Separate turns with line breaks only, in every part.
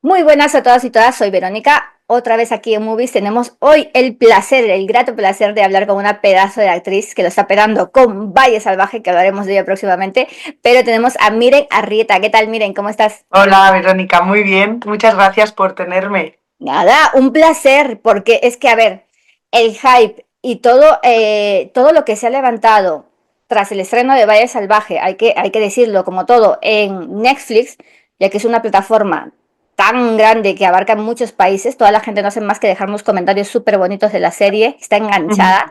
Muy buenas a todas y todas, soy Verónica. Otra vez aquí en Movies tenemos hoy el placer, el grato placer de hablar con una pedazo de actriz que lo está pegando con Valle Salvaje, que hablaremos de ella próximamente. Pero tenemos a Miren Arrieta. ¿Qué tal, Miren? ¿Cómo estás?
Hola, Verónica, muy bien. Muchas gracias por tenerme.
Nada, un placer, porque es que, a ver, el hype y todo lo que se ha levantado tras el estreno de Valle Salvaje, hay que decirlo como todo, en Netflix, ya que es una plataforma tan grande que abarca muchos países, toda la gente no hace más que dejarnos comentarios súper bonitos de la serie, está
Ujú.
enganchada,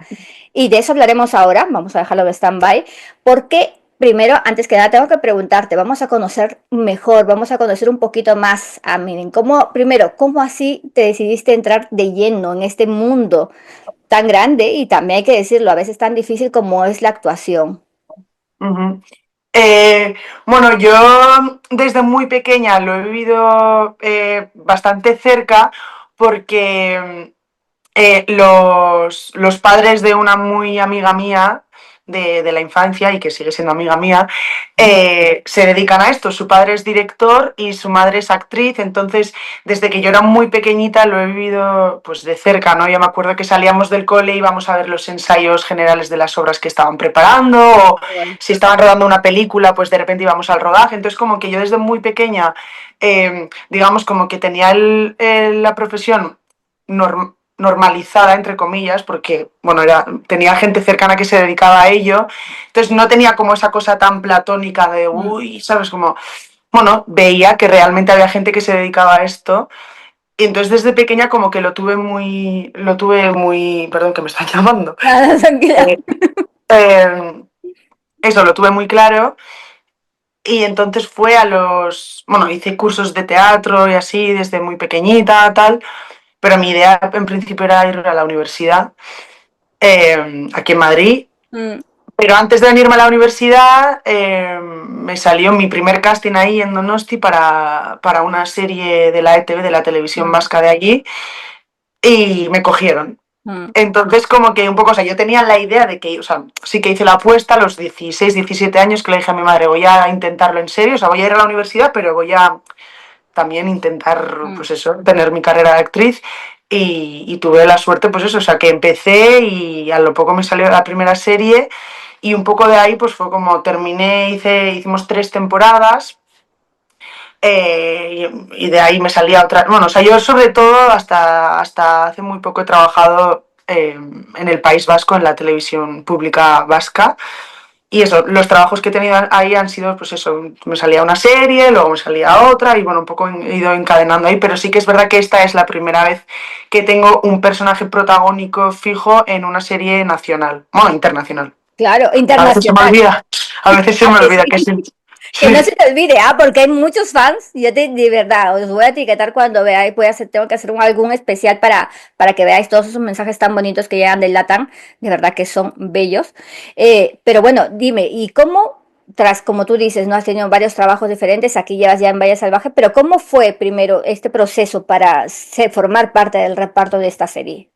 y de eso hablaremos ahora, vamos a dejarlo de stand-by, porque primero, antes que nada, tengo que preguntarte, vamos a conocer mejor, vamos a conocer un poquito más a Miren. Primero, ¿cómo así te decidiste entrar de lleno en este mundo tan grande y también hay que decirlo, a veces tan difícil como es la actuación?
Ujú. Eh, bueno, yo desde muy pequeña lo he vivido bastante cerca porque los padres de una muy amiga mía de la infancia y que sigue siendo amiga mía, se dedican a esto. Su padre es director y su madre es actriz, entonces desde que yo era muy pequeñita lo he vivido pues de cerca, ¿no? Yo me acuerdo que salíamos del cole y íbamos a ver los ensayos generales de las obras que estaban preparando, o
Bueno.
si estaban rodando una película, pues de repente íbamos al rodaje. Entonces como que yo desde muy pequeña, digamos como que tenía la profesión normalizada, entre comillas, porque bueno, tenía gente cercana que se dedicaba a ello, entonces no tenía como esa cosa tan platónica de,
Mm.
uy, ¿sabes? Como, bueno, veía que realmente había gente que se dedicaba a esto, y entonces desde pequeña como que perdón que me están llamando,
Nada, tranquila.
eh, eh, eso lo tuve muy claro, y entonces bueno, hice cursos de teatro y así desde muy pequeñita, tal, pero mi idea en principio era ir a la universidad aquí en Madrid.
Mm.
Pero antes de venirme a la universidad, me salió mi primer casting ahí en Donosti para una serie de la ETV, de la televisión
Mm.
vasca de allí, y me cogieron.
Mm.
Entonces, como que un poco, o sea, yo tenía la idea de que, o sea, sí que hice la apuesta a los 16, 17 años que le dije a mi madre, voy a intentarlo en serio, o sea, voy a ir a la universidad, pero voy a también intentar,
Mm.
pues eso, tener mi carrera de actriz. Y tuve la suerte, pues eso, o sea, que empecé y a lo poco me salió la primera serie y un poco de ahí pues fue como terminé, hicimos 3 temporadas y de ahí me salía otra. Bueno, o sea, yo sobre todo hasta hace muy poco he trabajado en el País Vasco, en la televisión pública vasca. Y eso, los trabajos que he tenido ahí han sido, pues eso, me salía una serie, luego me salía otra y bueno, un poco he ido encadenando ahí, pero sí que es verdad que esta es la primera vez que tengo un personaje protagónico fijo en una serie nacional, bueno, internacional.
Claro,
A veces se me
internacional.
olvida, a veces se
¿A
me
que
olvida que
sí?
sí.
Que no
Sí.
se te olvide, porque hay muchos fans, de verdad, os voy a etiquetar cuando veáis, tengo que hacer algún especial para que veáis todos esos mensajes tan bonitos que llegan del Latam, de verdad que son bellos. Pero bueno, dime, ¿y cómo, como tú dices, no has tenido varios trabajos diferentes, aquí llevas ya en Valle Salvaje, pero cómo fue primero este proceso para formar parte del reparto de esta serie?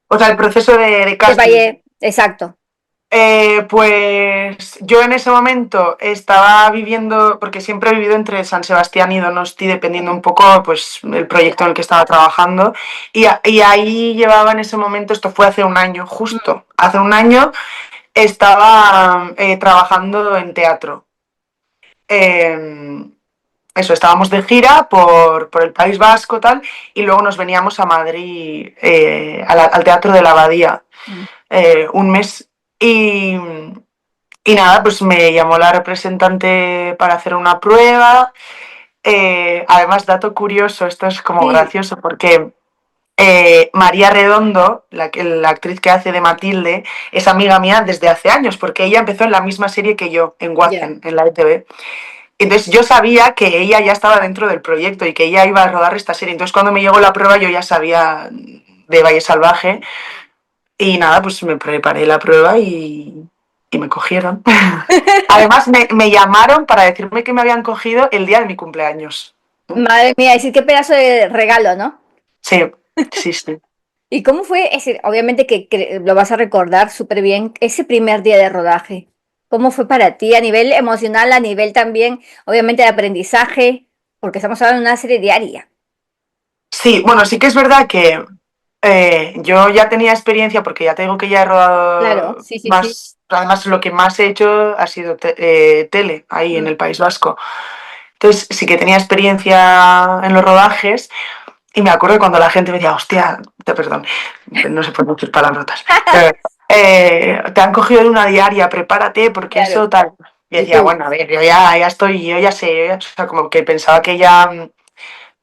O sea, el proceso de
De
casting.
Valle, exacto.
Pues yo en ese momento estaba viviendo, porque siempre he vivido entre San Sebastián y Donosti, dependiendo un poco pues el proyecto en el que estaba trabajando, y ahí llevaba en ese momento, esto fue hace un año,
Mm.
justo, hace un año estaba trabajando en teatro. Eh, Eso, estábamos de gira por el País Vasco tal, y luego nos veníamos a Madrid, al Teatro de la Abadía,
Mm.
un mes. Y nada, pues me llamó la representante para hacer una prueba. Además, dato curioso, esto es como
Sí,
gracioso, porque María Redondo, la actriz que hace de Matilde, es amiga mía desde hace años, porque ella empezó en la misma serie que yo, en
ya.
Wazen, en la ETV. Entonces yo sabía que ella ya estaba dentro del proyecto y que ella iba a rodar esta serie. Entonces cuando me llegó la prueba yo ya sabía de Valle Salvaje y nada, pues me preparé la prueba y me cogieron. Además, me llamaron para decirme que me habían cogido el día de mi cumpleaños.
Madre mía, decir qué pedazo de regalo, ¿no?
Sí, sí, sí.
¿Y cómo fue ese? Obviamente que lo vas a recordar súper bien, ese primer día de rodaje. ¿Cómo fue para ti a nivel emocional, a nivel también, obviamente, de aprendizaje? porque estamos hablando de una serie diaria.
Sí, bueno, sí que es verdad que yo ya tenía experiencia porque ya te digo que ya he
Claro,
rodado
sí, sí, sí.
más, además lo que más he hecho ha sido tele ahí en
Mm,
el País Vasco. Entonces sí que tenía experiencia en los rodajes y me acuerdo cuando la gente me decía, hostia, perdón, no se pueden decir palabrotas, pero, te han cogido de una diaria, prepárate porque
claro.
eso tal. Y
Y
decía,
tú,
bueno, a ver, yo ya estoy, yo ya sé, o sea, como que pensaba que ya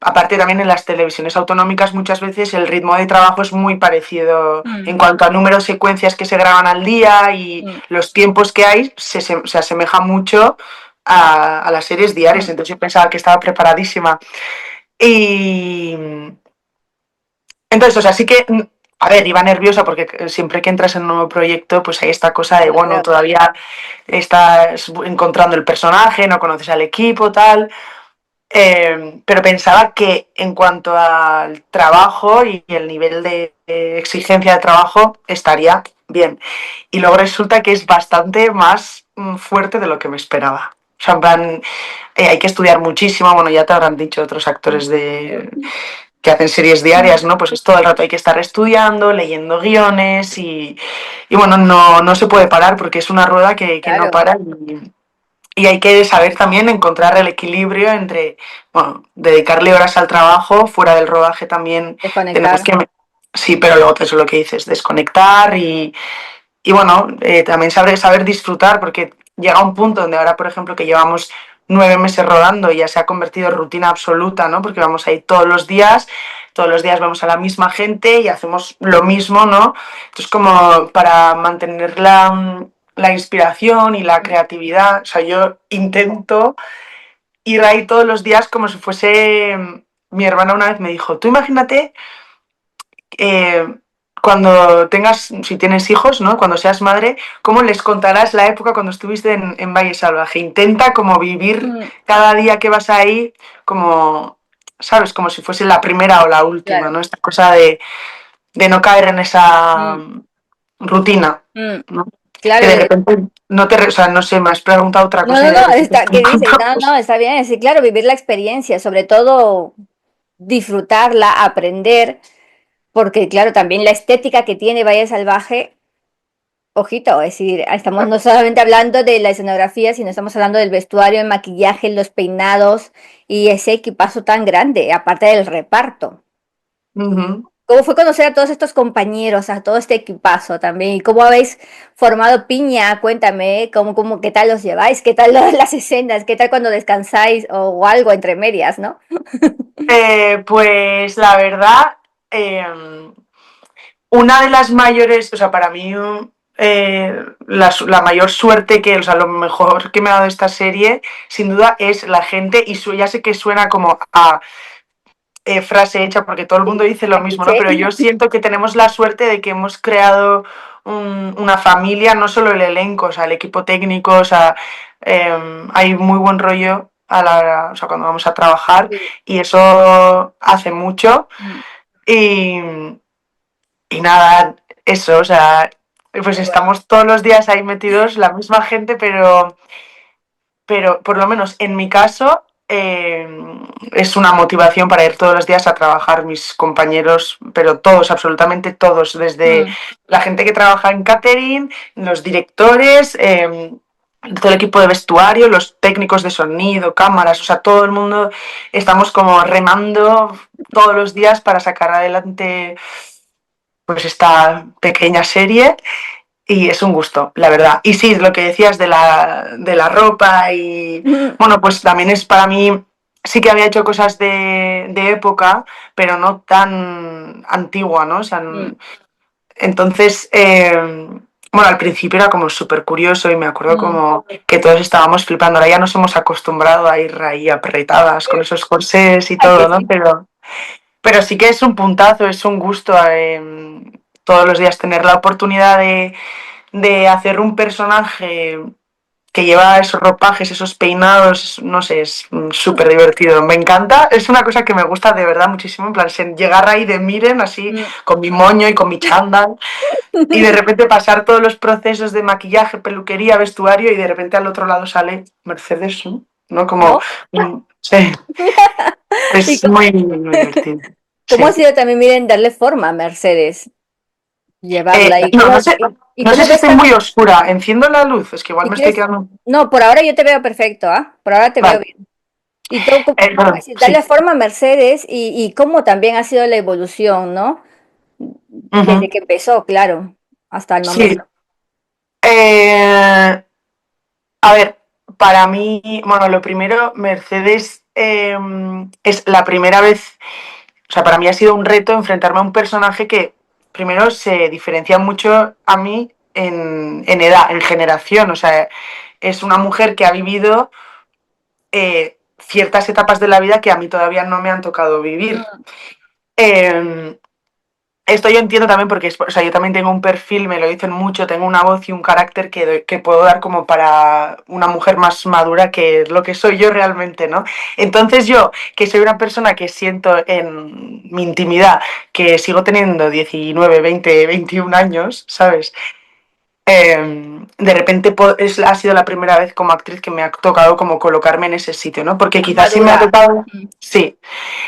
aparte también en las televisiones autonómicas muchas veces el ritmo de trabajo es muy parecido
mm,
en cuanto a número de secuencias que se graban al día y
mm,
los tiempos que hay se asemeja mucho a las series diarias,
mm,
entonces yo pensaba que estaba preparadísima. Y entonces, o sea, sí que, a ver, iba nerviosa porque siempre que entras en un nuevo proyecto, pues hay esta cosa de, bueno,
claro,
todavía estás encontrando el personaje, no conoces al equipo, tal. Pero pensaba que en cuanto al trabajo y el nivel de exigencia de trabajo estaría bien. Y luego resulta que es bastante más fuerte de lo que me esperaba. O sea, en plan, hay que estudiar muchísimo. Bueno, ya te habrán dicho otros actores que hacen series diarias, ¿no? Pues es todo el rato hay que estar estudiando, leyendo guiones y bueno, no se puede parar porque es una rueda que no
claro.
para y hay que saber también encontrar el equilibrio entre, bueno, dedicarle horas al trabajo, fuera del rodaje también tenemos
Desconectar.
que... Sí, pero luego eso es lo que dices, desconectar y bueno, también saber disfrutar, porque llega un punto donde ahora, por ejemplo, que llevamos 9 meses rodando y ya se ha convertido en rutina absoluta, ¿no? Porque vamos ahí todos los días vamos a la misma gente y hacemos lo mismo, ¿no? Entonces, como para mantener la inspiración y la
Mm,
creatividad, o sea, yo intento ir ahí todos los días como si fuese... Mi hermana una vez me dijo, tú imagínate eh, cuando tengas, si tienes hijos, ¿no? Cuando seas madre, ¿cómo les contarás la época cuando estuviste en Valle Salvaje? Intenta como vivir
mm,
cada día que vas ahí como, ¿sabes? Como si fuese la primera o la última,
claro.
¿no? Esta cosa de no caer en esa
Mm,
rutina,
mm,
¿no? Que
claro.
de repente no te, o sea, no sé, me has preguntado otra
No,
cosa
no,
y de
no,
repente
está,
estoy
¿qué
con
dices?
otra
No,
cosa.
no, está bien. Sí, claro, vivir la experiencia, sobre todo disfrutarla, aprender, porque claro, también la estética que tiene Valle Salvaje. Ojito, es decir, estamos no solamente hablando de la escenografía, sino estamos hablando del vestuario, el maquillaje, los peinados y ese equipazo tan grande, aparte del reparto.
Ujú.
¿Cómo fue conocer a todos estos compañeros, a todo este equipazo también? ¿Y cómo habéis formado piña? Cuéntame, qué tal los lleváis? ¿Qué tal las escenas? ¿Qué tal cuando descansáis o algo entre medias, no?
Pues la verdad, una de las mayores, o sea, para mí la mayor suerte que, o sea, lo mejor que me ha dado esta serie, sin duda, es la gente, y ya sé que suena como a frase hecha porque todo el mundo
Sí,
dice lo
a
mismo, ¿no?
cliché.
Pero yo siento que tenemos la suerte de que hemos creado una familia, no solo el elenco, o sea, el equipo técnico, o sea, hay muy buen rollo o sea, cuando vamos a trabajar
Sí.
y eso hace mucho.
Mm,
Y, y nada, eso, o sea, pues
qué bueno.
estamos todos los días ahí metidos, la misma gente, pero por lo menos en mi caso es una motivación para ir todos los días a trabajar mis compañeros, pero todos, absolutamente todos, desde
Mm,
la gente que trabaja en catering, los directores, todo el equipo de vestuario, los técnicos de sonido, cámaras, o sea, todo el mundo estamos como remando todos los días para sacar adelante pues esta pequeña serie y es un gusto, la verdad. Y sí, lo que decías de la ropa y
mm,
bueno, pues también es para mí, sí que había hecho cosas de época, pero no tan antigua, ¿no? O sea,
mm,
entonces, bueno, al principio era como súper curioso y me acuerdo
mm.
como que todos estábamos flipando. Ahora ya nos hemos acostumbrado a ir ahí apretadas con esos corsés y
Ay,
todo,
que
¿no?
sí.
Pero sí que es un puntazo, es un gusto todos los días tener la oportunidad de hacer un personaje que lleva esos ropajes, esos peinados, no sé, es súper divertido. Me encanta, es una cosa que me gusta de verdad muchísimo, en plan, llegar ahí de miren así,
Mm.
con mi moño y con mi chándal, y de repente pasar todos los procesos de maquillaje, peluquería, vestuario, y de repente al otro lado sale Mercedes, ¿no? Como
¿No?
Sí,
¿Y
es muy, muy divertido.
cómo ha
Sí.
sido también, miren, darle forma a Mercedes, llevarla?
No, no sé,
Y
no sé
cómo
si
ves
estoy muy
también?
oscura. Enciendo la luz, es que igual
¿Y
me estoy
quieres?
quedando.
No, por ahora yo te veo perfecto, ¿ah? Por ahora te veo
Vale,
bien. Y todo,
perdón,
así, darle
sí.
forma a Mercedes y cómo también ha sido la evolución, ¿no? Desde
Ujú.
que empezó, claro, hasta el
Sí.
momento.
Eh, a ver, para mí, bueno, lo primero, Mercedes es la primera vez, o sea, para mí ha sido un reto enfrentarme a un personaje que primero se diferencia mucho a mí en edad, en generación, o sea, es una mujer que ha vivido ciertas etapas de la vida que a mí todavía no me han tocado vivir.
Mm,
Eh, Esto yo entiendo también porque o sea, yo también tengo un perfil, me lo dicen mucho, tengo una voz y un carácter que puedo dar como para una mujer más madura que lo que soy yo realmente, ¿no? Entonces yo, que soy una persona que siento en mi intimidad que sigo teniendo 19 20 21 años, ¿sabes? De repente ha sido la primera vez como actriz que me ha tocado como colocarme en ese sitio, ¿no? Porque
más
quizás sí me ha
madura.
tocado,
Mm,
sí,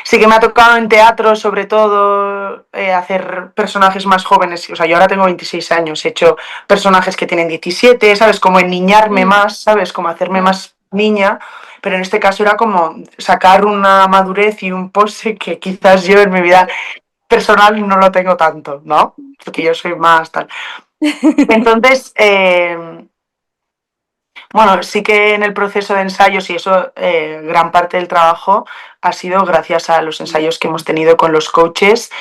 sí que me ha tocado en teatro sobre todo hacer personajes más jóvenes, o sea, yo ahora tengo 26 años, he hecho personajes que tienen 17, ¿sabes? Como enniñarme
mm,
más, ¿sabes? Como hacerme
mm.
más niña, pero en este caso era como sacar una madurez y un pose que quizás yo en mi vida personal no lo tengo tanto, ¿no? Porque yo soy más tal. Entonces, bueno, sí que en el proceso de ensayos y eso, gran parte del trabajo ha sido gracias a los ensayos que hemos tenido con los coaches,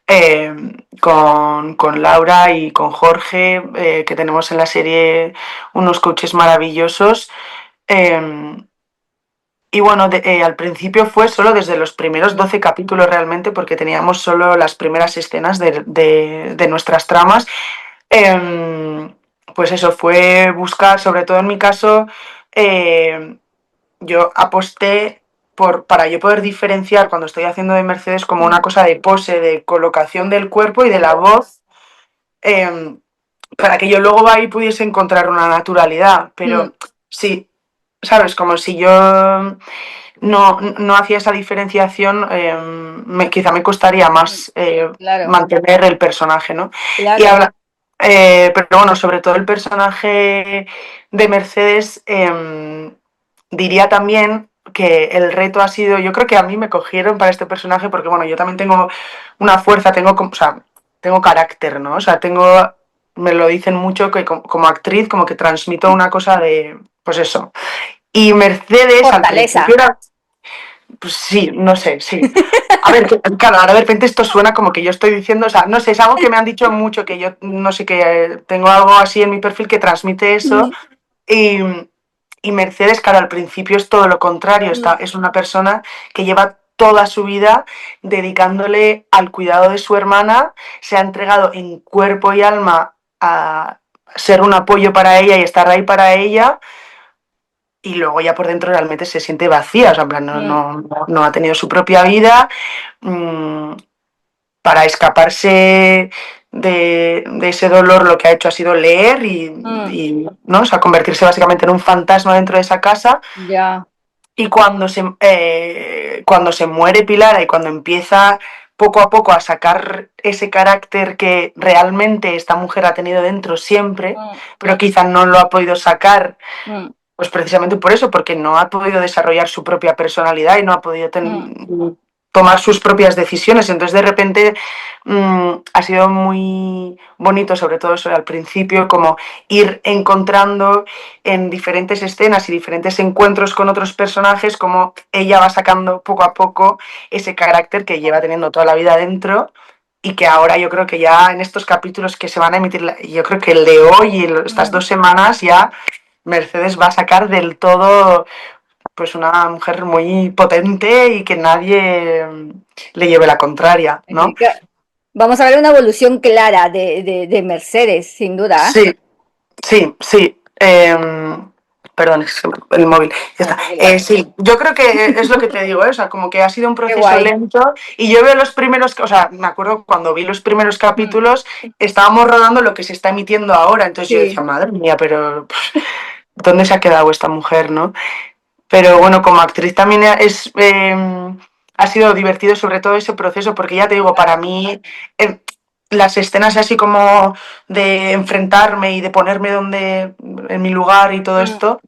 eh, con Laura y con Jorge, que tenemos en la serie unos coaches maravillosos. Eh, y bueno, al principio fue solo desde los primeros 12 capítulos realmente, porque teníamos solo las primeras escenas de nuestras tramas. Eh, pues eso, fue buscar, sobre todo en mi caso, eh, yo aposté para yo poder diferenciar cuando estoy haciendo de Mercedes como una
Mm,
cosa de pose, de colocación del cuerpo y de la voz, eh, para que yo luego ahí pudiese encontrar una naturalidad.
mm,
Pero sí, ¿sabes? Como si yo no hacía esa diferenciación, quizá me costaría
mm.
más
Claro,
mantener el personaje, ¿no? Y
claro.
habla, pero bueno, sobre todo el personaje de Mercedes, diría también que el reto ha sido, yo creo que a mí me cogieron para este personaje porque, bueno, yo también tengo una fuerza, o sea, tengo carácter, ¿no? O sea, me lo dicen mucho que como actriz como que transmito una cosa de, pues eso. Y Mercedes al principio
Fortaleza.
era, pues sí, no sé, sí. A ver, claro, ahora de repente esto suena como que yo estoy diciendo, o sea, no sé, es algo que me han dicho mucho, que yo no sé, que tengo algo así en mi perfil que transmite eso.
Mm,
Y, y Mercedes, claro, al principio es todo lo contrario,
mm,
es una persona que lleva toda su vida dedicándole al cuidado de su hermana, se ha entregado en cuerpo y alma a ser un apoyo para ella y estar ahí para ella, y luego ya por dentro realmente se siente vacía, o sea, en plan,
mm,
no ha tenido su propia vida. mmm, para escaparse de ese dolor lo que ha hecho ha sido leer
mm.
¿no? O sea, convertirse básicamente en un fantasma dentro de esa casa.
Ya.
Y cuando se muere Pilar y cuando empieza poco a poco a sacar ese carácter que realmente esta mujer ha tenido dentro siempre,
Mm,
pero quizá no lo ha podido sacar,
mm,
pues precisamente por eso, porque no ha podido desarrollar su propia personalidad y no ha podido
mm,
tomar sus propias decisiones. Entonces, de repente, ha sido muy bonito, sobre todo eso al principio, como ir encontrando en diferentes escenas y diferentes encuentros con otros personajes, como ella va sacando poco a poco ese carácter que lleva teniendo toda la vida dentro. Y que ahora yo creo que ya en estos capítulos que se van a emitir, yo creo que el de hoy y estas
mm.
2 semanas ya Mercedes va a sacar del todo pues una mujer muy potente y que nadie le lleve la contraria, ¿no?
Vamos a ver una evolución clara de Mercedes, sin duda.
Sí, sí, sí. Perdón, es que el móvil. Ya
No,
está.
tranquila.
Sí, yo creo que es lo que te digo, ¿eh? O sea, como que ha sido un
Qué
proceso
guay.
lento y yo veo los primeros, o sea, me acuerdo cuando vi los primeros
Mm,
capítulos, estábamos rodando lo que se está emitiendo ahora, entonces yo decía,
sí.
madre mía, pero ¿dónde se ha quedado esta mujer, no? Pero bueno, como actriz también ha sido divertido sobre todo ese proceso, porque ya te digo, para mí eh, las escenas así como de enfrentarme y de ponerme en mi lugar y todo
Mm,
esto,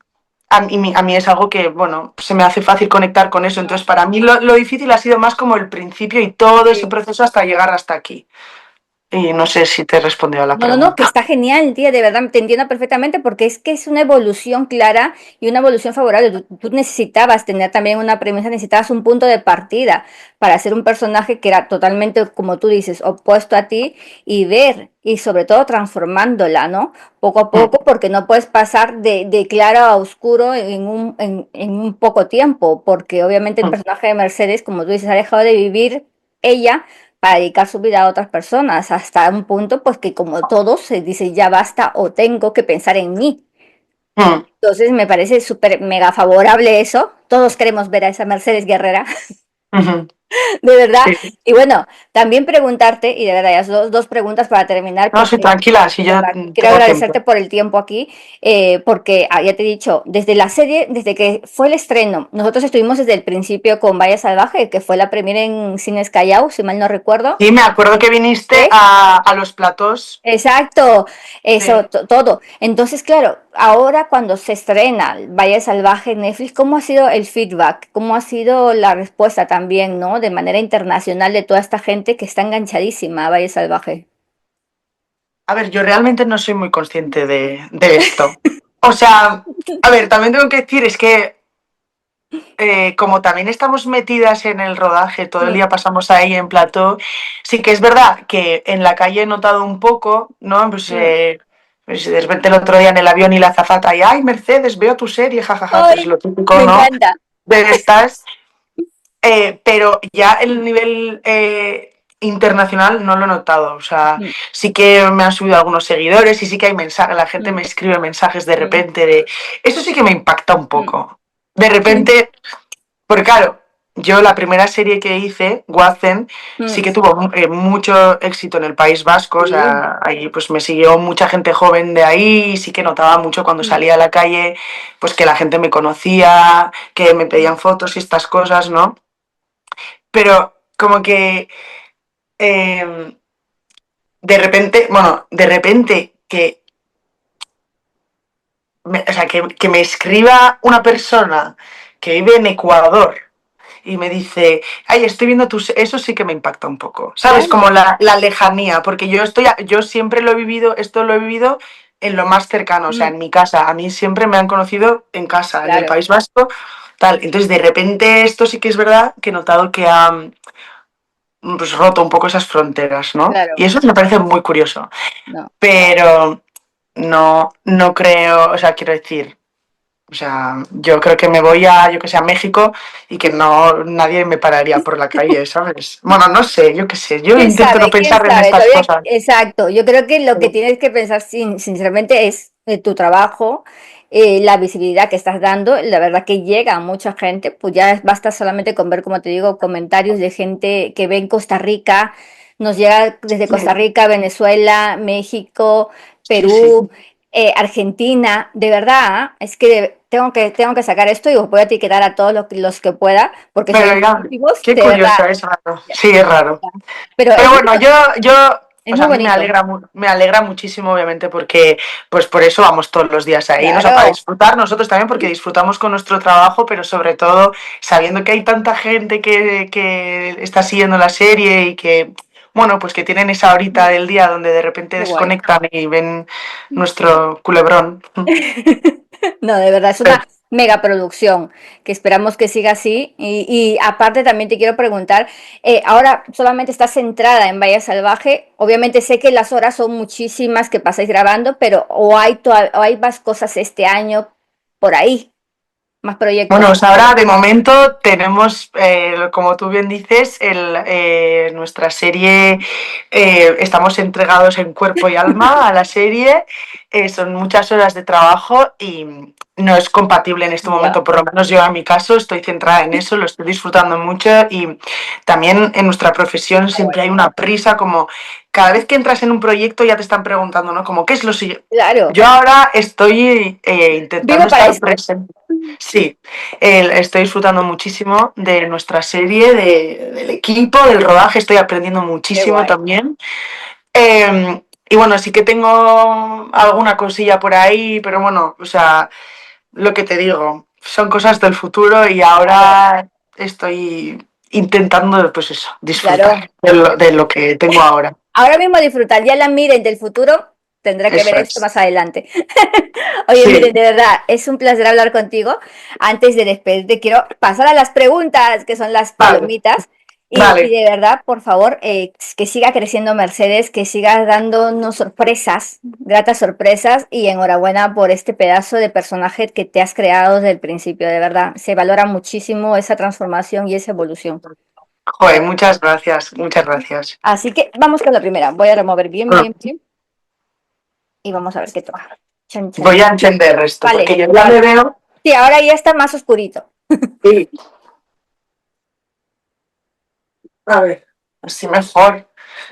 a mí es algo que, bueno, se me hace fácil conectar con eso.
mm,
Entonces, para mí lo difícil ha sido más como el principio y todo ese
sí.
proceso hasta llegar hasta aquí. Y no sé si te he respondido a la
No, no, no, que
pregunta.
está genial, tía, de verdad te entiendo perfectamente porque es que es una evolución clara y una evolución favorable. Tú necesitabas tener también una premisa, necesitabas un punto de partida para ser un personaje que era totalmente, como tú dices, opuesto a ti y ver y sobre todo transformándola, ¿no? Poco a
Mm,
poco, porque no puedes pasar de claro a oscuro en un poco tiempo, porque obviamente el
mm,
personaje de Mercedes, como tú dices, ha dejado de vivir ella para dedicar su vida a otras personas, hasta un punto pues que como todos se dice ya basta o tengo que pensar en mí.
mm,
Entonces me parece súper mega favorable eso. Todos queremos ver a esa Mercedes Guerrera.
ujú.
De verdad.
Sí.
Y bueno, también preguntarte, y de verdad, ya dos preguntas para terminar,
No, sí,
porque
tranquila, si
de
yo
verdad quiero
tengo tiempo.
agradecerte por el tiempo aquí, porque ya te he dicho, desde la serie, desde que fue el estreno, nosotros estuvimos desde el principio con Valle Salvaje, que fue la primera en Cines Callao, si mal no recuerdo.
Sí, me acuerdo que viniste
¿Sí?
a los platós.
Exacto, eso,
Sí.
todo. Entonces, claro, ahora cuando se estrena Valle Salvaje en Netflix, ¿cómo ha sido el feedback? ¿Cómo ha sido la respuesta también, ¿no? De manera internacional de toda esta gente que está enganchadísima a Valle Salvaje.
A ver, yo realmente no soy muy consciente de esto. O sea, a ver, también tengo que decir, es que como también estamos metidas en el rodaje, todo el
Mm,
día pasamos ahí en plató, sí que es verdad que en la calle he notado un poco, ¿no?
mm.
Pues de repente el otro día en el avión y la azafata y, ay, Mercedes, veo tu serie, jajaja, pues
¡Ay!
lo típico,
Me
¿no?
encanta.
De estas. Pero ya el nivel internacional no lo he notado. O sea,
Mm,
sí que me han subido algunos seguidores y sí que hay mensajes, la gente
mm,
me escribe mensajes de
mm,
repente de... Eso sí que me impacta un
mm.
poco. De
Sí.
repente, porque claro, yo la primera serie que hice, Guazen, sí
Mm,
que tuvo mucho éxito en el País Vasco, o
sí.
sea, ahí pues me siguió mucha gente joven de ahí y sí que notaba mucho cuando
Mm,
salía a la calle, pues que la gente me conocía, que me
mm,
pedían fotos y estas cosas, ¿no? Pero como que eh, de repente o sea, que me escriba una persona que vive en Ecuador y me dice, ay, estoy viendo tus... Eso sí que me impacta un poco, ¿sabes?
claro,
Como la lejanía, porque yo siempre lo he vivido, esto lo he vivido en lo más cercano, o sea,
mm,
en mi casa. A mí siempre me han conocido en casa, en el
claro,
País Vasco, tal. Entonces, de repente, esto sí que es verdad que he notado que ha pues, roto un poco esas fronteras, ¿no?
claro.
Y eso me parece muy curioso.
No.
Pero no creo, o sea, quiero decir, o sea, yo creo que me voy a, yo que sé, a México y que no, nadie me pararía por la calle, ¿sabes? Bueno, no sé, yo qué sé, yo
¿Quién
intento no
sabe? ¿Quién
pensar en
sabe?
estas
Todavía,
cosas.
exacto. Yo creo que lo que tienes que pensar sinceramente es tu trabajo, la visibilidad que estás dando. La verdad que llega a mucha gente, pues ya basta solamente con ver, como te digo, comentarios de gente que ve en Costa Rica. Nos llega desde
Sí,
Costa Rica, Venezuela, México,
sí, sí.
Perú, Argentina. De verdad, es que tengo que sacar esto y os voy a etiquetar a todos los que pueda, porque son
Pero ya,
muchísimos,
qué
de verdad.
curioso, es raro. Sí, es raro.
Pero
Pero bueno, yo,
es
o
muy
sea, a mí
bonito.
me alegra muchísimo, obviamente, porque pues por eso vamos todos los días ahí, ¿no? O sea, para
Claro,
disfrutar nosotros también, porque disfrutamos con nuestro trabajo, pero sobre todo sabiendo que hay tanta gente que está siguiendo la serie y que, bueno, pues que tienen esa horita del día donde de repente
qué guay.
desconectan y ven nuestro culebrón.
No, de verdad, es una mega producción que esperamos que siga así. Y aparte también te quiero preguntar, ahora solamente estás centrada en Bahía Salvaje. Obviamente sé que las horas son muchísimas que pasáis grabando, pero o hay más cosas este año por ahí, más proyectos.
Bueno, pues ahora de momento tenemos, como tú bien dices, nuestra serie, estamos entregados en cuerpo y alma a la serie, son muchas horas de trabajo y no es compatible en este
Ya,
momento, por lo menos yo en mi caso estoy centrada en eso, lo estoy disfrutando mucho y también en nuestra profesión siempre hay una prisa, como cada vez que entras en un proyecto ya te están preguntando, ¿no? Como, ¿qué es lo siguiente?
claro.
Yo ahora estoy
Vivo
intentando
para
estar
esto.
presente. Sí, estoy disfrutando muchísimo de nuestra serie, del equipo, del rodaje, estoy aprendiendo
Qué
muchísimo
guay.
también. Y bueno, sí que tengo alguna cosilla por ahí, pero bueno, o sea, lo que te digo, son cosas del futuro y
Claro,
ahora estoy intentando, pues eso, disfrutar
claro.
de lo que tengo ahora.
Ahora mismo disfrutar, ya la miren del futuro, tendrá que ver
Eso
esto
es.
más adelante. Oye, miren,
Sí,
de verdad, es un placer hablar contigo. Antes de despedirte, quiero pasar a las preguntas, que son las
vale,
palomitas. Y
vale.
de verdad, por favor, que siga creciendo Mercedes, que siga dándonos sorpresas, gratas sorpresas, y enhorabuena por este pedazo de personaje que te has creado desde el principio, de verdad. Se valora muchísimo esa transformación y esa evolución.
Joder, muchas gracias, muchas gracias.
Así que vamos con la primera. Voy a remover bien, bien, bien. Y vamos a ver qué toca. Chan, chan,
Voy a
chan.
encender esto, porque
Vale.
yo ya me veo.
Sí, ahora ya está más oscurito.
Sí, a ver, así mejor.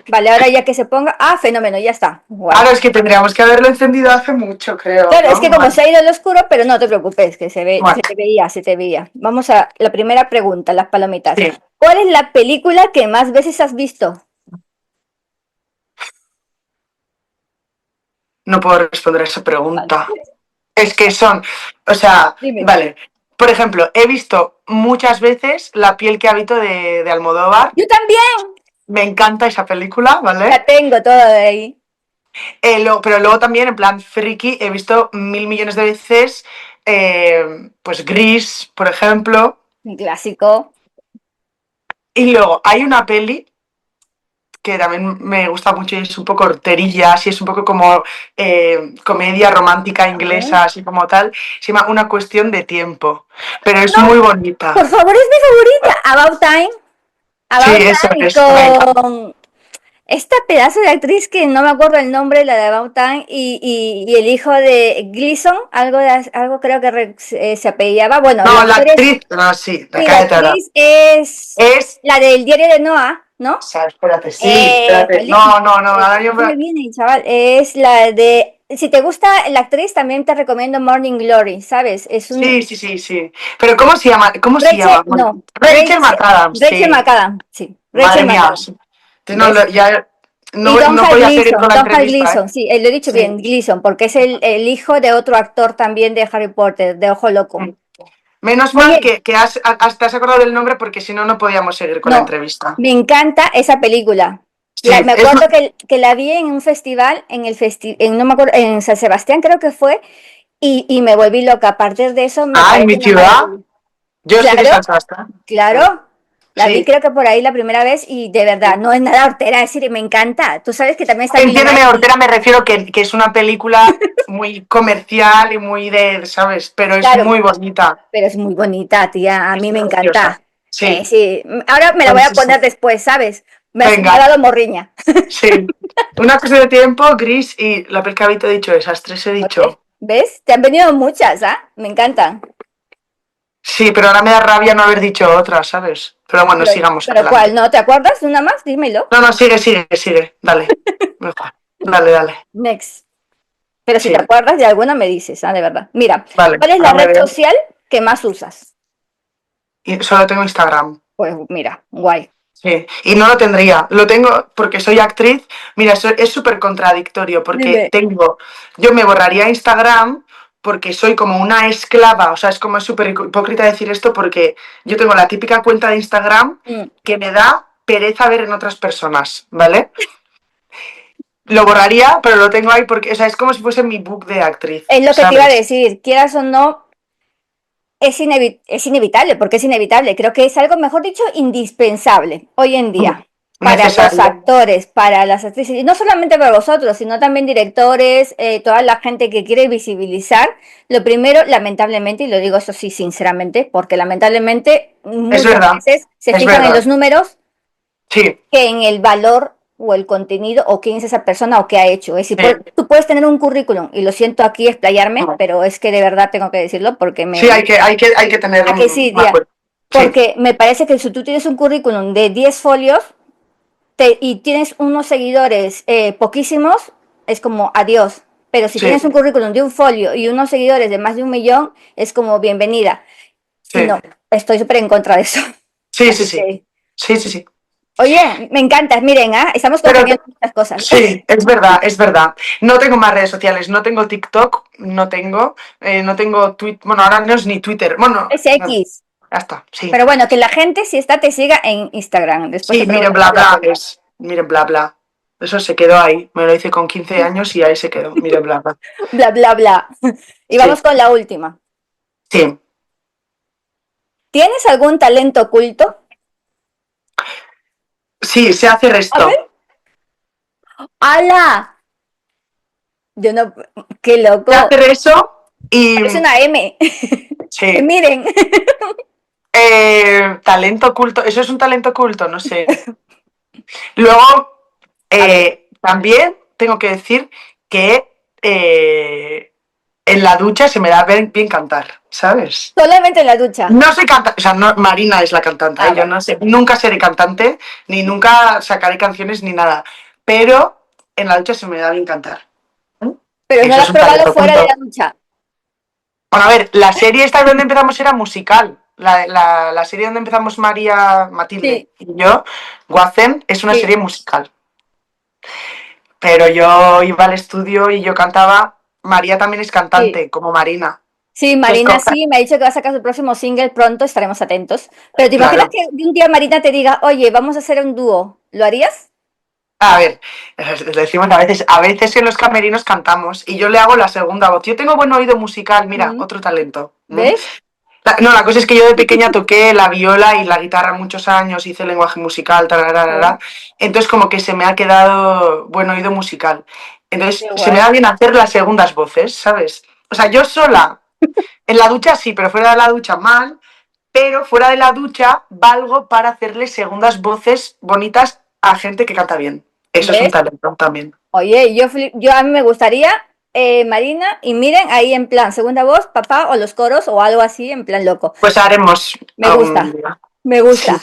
Vale, ahora ya que se ponga. Ah, fenómeno, ya está. Guay.
Ahora es que tendríamos que haberlo encendido hace mucho, creo,
Claro, es
¿no?
que como
Vale.
se ha ido al oscuro, pero no te preocupes, que se
Vale.
te veía, se te veía. Vamos a la primera pregunta, las palomitas.
Sí,
¿Cuál es la película que más veces has visto?
no puedo responder a esa
Vale.
pregunta. Es que son, o sea,
Dime.
vale. Por ejemplo, he visto muchas veces La piel que habito de Almodóvar.
Yo también
Me encanta esa película,
la
¿vale?
tengo toda de ahí.
Pero luego también, en plan friki, he visto mil millones de veces, pues Gris, por ejemplo.
Un clásico.
Y luego hay una peli que también me gusta mucho y es un poco horterilla, así es un poco como comedia romántica
A ver.
inglesa, así como tal. Se llama Una cuestión de tiempo, pero es
No,
muy
por
bonita.
favor, es mi favorita. About Time.
Sí,
About
eso
Time
es, me encanta.
con esta pedazo de actriz que no me acuerdo el nombre, la de About Time, y el hijo de Gleason, algo creo que se apellidaba. Bueno, la
No, la
historia es,
actriz, no, sí,
sí, la
cállate ahora.
actriz es
Es,
la del diario de Noah,
o
¿no?
sea, espérate, sí, espérate.
Jolín,
No, no, no, ahora yo
no me viene, chaval. Es la de, si te gusta la actriz, también te recomiendo Morning Glory, ¿sabes? Es un,
Sí, sí, sí, sí. Pero ¿cómo se llama? ¿Cómo se
Rachel,
llama?
no,
Rachel McAdams,
Rachel
sí.
McAdams, sí,
Madre
Rachel
mía.
McAdams,
Sí. Entonces no,
¿ves?
ya
Y
no, no podía seguir con la
Don Hal
entrevista, ¿eh?
Gleason, sí, lo he dicho
Sí.
bien, Gleason, porque es el hijo de otro actor también de Harry Potter, de Ojo Loco.
Menos mal
Oye,
que te has acordado del nombre porque si no, no podíamos seguir con la
no,
entrevista.
me encanta esa película.
Sí,
Me
es...
acuerdo que la vi en un festival, no me acuerdo, en San Sebastián creo que fue, y me volví loca. A partir de eso me
Ah, en
parece
mi
una
ciudad.
maravilla.
Yo soy de
Claro,
San Sebastián. Sí.
claro. La vi
Sí.
creo que por ahí la primera vez y de verdad, no es nada hortera, es decir, me encanta. Tú sabes que también está Bill
Entiéndeme,
Nighy.
hortera me refiero que es una película muy comercial y muy de, ¿sabes? Pero es
Claro,
muy bonita.
pero es muy bonita, tía. A
Es
mí me
preciosa.
encanta.
Sí.
Sí, ahora me la voy
Pues
a
eso.
poner después, ¿sabes? Me ha
Venga.
dado morriña.
Sí. Una cosa de tiempo, Gris y la pel que habéis dicho, esas tres he
Oye,
dicho.
¿ves? Te han venido muchas, ¿ah? Me encantan.
Sí, pero ahora me da rabia no haber dicho otras, ¿sabes? Pero bueno,
Pero,
sigamos
pero ¿cuál?
adelante.
¿No te acuerdas de una más? Dímelo.
No, no, sigue, sigue, sigue. Dale. Mejor. Dale, dale.
Next. Pero si te
Sí,
acuerdas de alguna, me dices, ¿ah? De verdad. Mira,
vale.
¿cuál es la
Ahora me
red
veo.
social que más usas?
Y solo tengo Instagram.
Pues mira, guay.
Sí, y no lo tendría. Lo tengo porque soy actriz. Mira, eso es súper contradictorio porque
Dime.
yo me borraría Instagram porque soy como una esclava, o sea, es como súper hipócrita decir esto porque yo tengo la típica cuenta de Instagram
Mm.
que me da pereza ver en otras personas, ¿vale? Lo borraría, pero lo tengo ahí porque, o sea, es como si fuese mi book de actriz,
Es lo que te iba a
¿sabes?
decir, quieras o no, es inevitable, porque es inevitable. Creo que es algo, mejor dicho, indispensable hoy en día para los
Necesario.
actores, para las actrices, y no solamente para vosotros, sino también directores, toda la gente que quiere visibilizar. Lo primero, lamentablemente, y lo digo eso sí sinceramente, porque lamentablemente
Es
muchas
verdad,
veces se
es
fijan en
verdad.
los números
Sí,
que en el valor o el contenido o quién es esa persona o qué ha hecho. Es decir,
Sí,
tú puedes tener un currículum y lo siento aquí explayarme, pero es que de verdad tengo que decirlo porque
sí, hay que tener
a que sí,
un
tía,
acuerdo. Sí,
porque me parece que si tú tienes un currículum de 10 folios y tienes unos seguidores poquísimos, es como adiós. Pero si
sí,
tienes un currículum de un folio y unos seguidores de más de 1 millón, es como bienvenida. Y
sí,
no, estoy súper en contra de eso.
sí, sí,
Así
sí,
que,
sí, sí, sí.
oye, me encantas, miren, ¿ah? Estamos
Pero
congeniando muchas cosas.
sí, es verdad, es verdad. No tengo más redes sociales, no tengo TikTok, no tengo Twitter, bueno, ahora no es ni Twitter, bueno,
Es
no,
X.
ya está, sí.
Pero bueno, que la gente si está te siga en Instagram. Después te
Sí, miren,
preguntaré
bla,
por la
bla,
cuenta.
miren, bla, bla. Eso se quedó ahí, me lo hice con 15 años y ahí se quedó, miren, bla, bla.
Bla, bla, bla. Y
Sí,
vamos con la última.
sí,
¿Tienes algún talento oculto?
sí, se hace
A
resto.
ver. ¡Hala! Yo no. ¡Qué
Se
loco!
hace eso y
Parece una M. Que
sí.
miren.
Talento oculto, ¿eso es un talento oculto? No sé. Luego,
A ver.
también tengo que decir que en la ducha se me da bien cantar, ¿sabes?
Solamente en la ducha.
No sé cantar, o sea, Marina es la cantante,
Ah,
yo
vale.
no sé, nunca seré cantante, ni nunca sacaré canciones ni nada, pero en la ducha se me da bien cantar.
Pero no
Eso
lo
es
has
un
probado
talento
fuera de
oculto.
la ducha.
Bueno, a ver, la serie esta donde empezamos era musical. La serie donde empezamos María,
Sí,
Matilde y yo, Guacem, es una
sí,
serie musical. Pero yo iba al estudio y yo cantaba. María también es
sí.
cantante, como Marina.
Sí,
Entonces,
Marina sí, me ha dicho que va a sacar su próximo single pronto, estaremos atentos. Pero ¿te imaginas
claro.
que un día Marina te diga, oye, vamos a hacer un dúo? ¿Lo harías?
A ver, lo decimos a veces en los camerinos cantamos y yo le hago la segunda voz. Yo tengo buen oído musical, mira,
Mm,
otro talento.
¿ves?
No, la cosa es que yo de pequeña toqué la viola y la guitarra muchos años, hice lenguaje musical,
Oh,
tararara. Entonces como que se me ha quedado buen oído musical. Entonces
qué
se me da
guay.
bien hacer las segundas voces, ¿sabes? O sea, yo sola, en la ducha sí, pero fuera de la ducha mal, pero fuera de la ducha valgo para hacerle segundas voces bonitas a gente que canta bien. Eso es un
¿Ves?
talento también.
Oye, yo a mí me gustaría, Marina, y miren ahí en plan, segunda voz, papá, o los coros, o algo así, en plan loco.
Pues haremos
Me
algún
gusta,
día.
me
Sí.
gusta.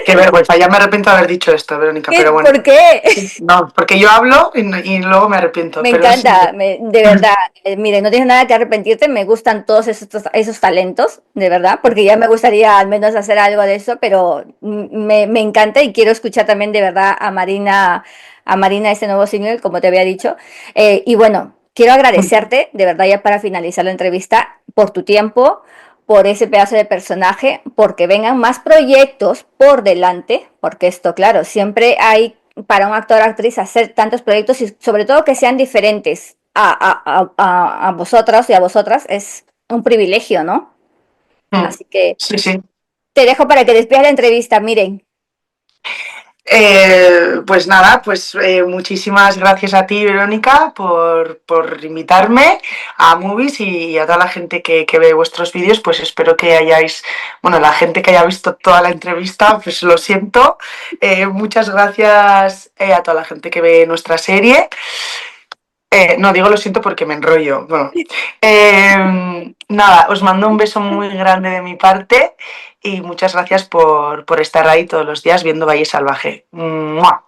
Qué vergüenza, ya me arrepiento de haber dicho esto, Verónica, pero bueno.
¿Por qué?
No, porque yo hablo y luego me arrepiento,
Me
pero sí.
encanta, de verdad. Mire, no tienes nada que arrepentirte, me gustan todos esos talentos, de verdad, porque ya me gustaría al menos hacer algo de eso, pero me encanta y quiero escuchar también de verdad a Marina este nuevo single, como te había dicho. Y bueno, quiero agradecerte, de verdad, ya para finalizar la entrevista, por tu tiempo, por ese pedazo de personaje, porque vengan más proyectos por delante, porque esto, claro, siempre hay para un actor o actriz hacer tantos proyectos y sobre todo que sean diferentes a vosotros y a vosotras es un privilegio, ¿no? Así que
Sí, sí.
te dejo para que despidas la entrevista. Miren,
Pues nada, pues muchísimas gracias a ti, Verónica, por invitarme a Movies y a toda la gente que ve vuestros vídeos. Pues espero que hayáis, bueno, la gente que haya visto toda la entrevista, pues lo siento. Muchas gracias a toda la gente que ve nuestra serie. No, digo lo siento porque me enrollo. Bueno, nada, os mando un beso muy grande de mi parte y muchas gracias por estar ahí todos los días viendo Valle Salvaje. ¡Mua!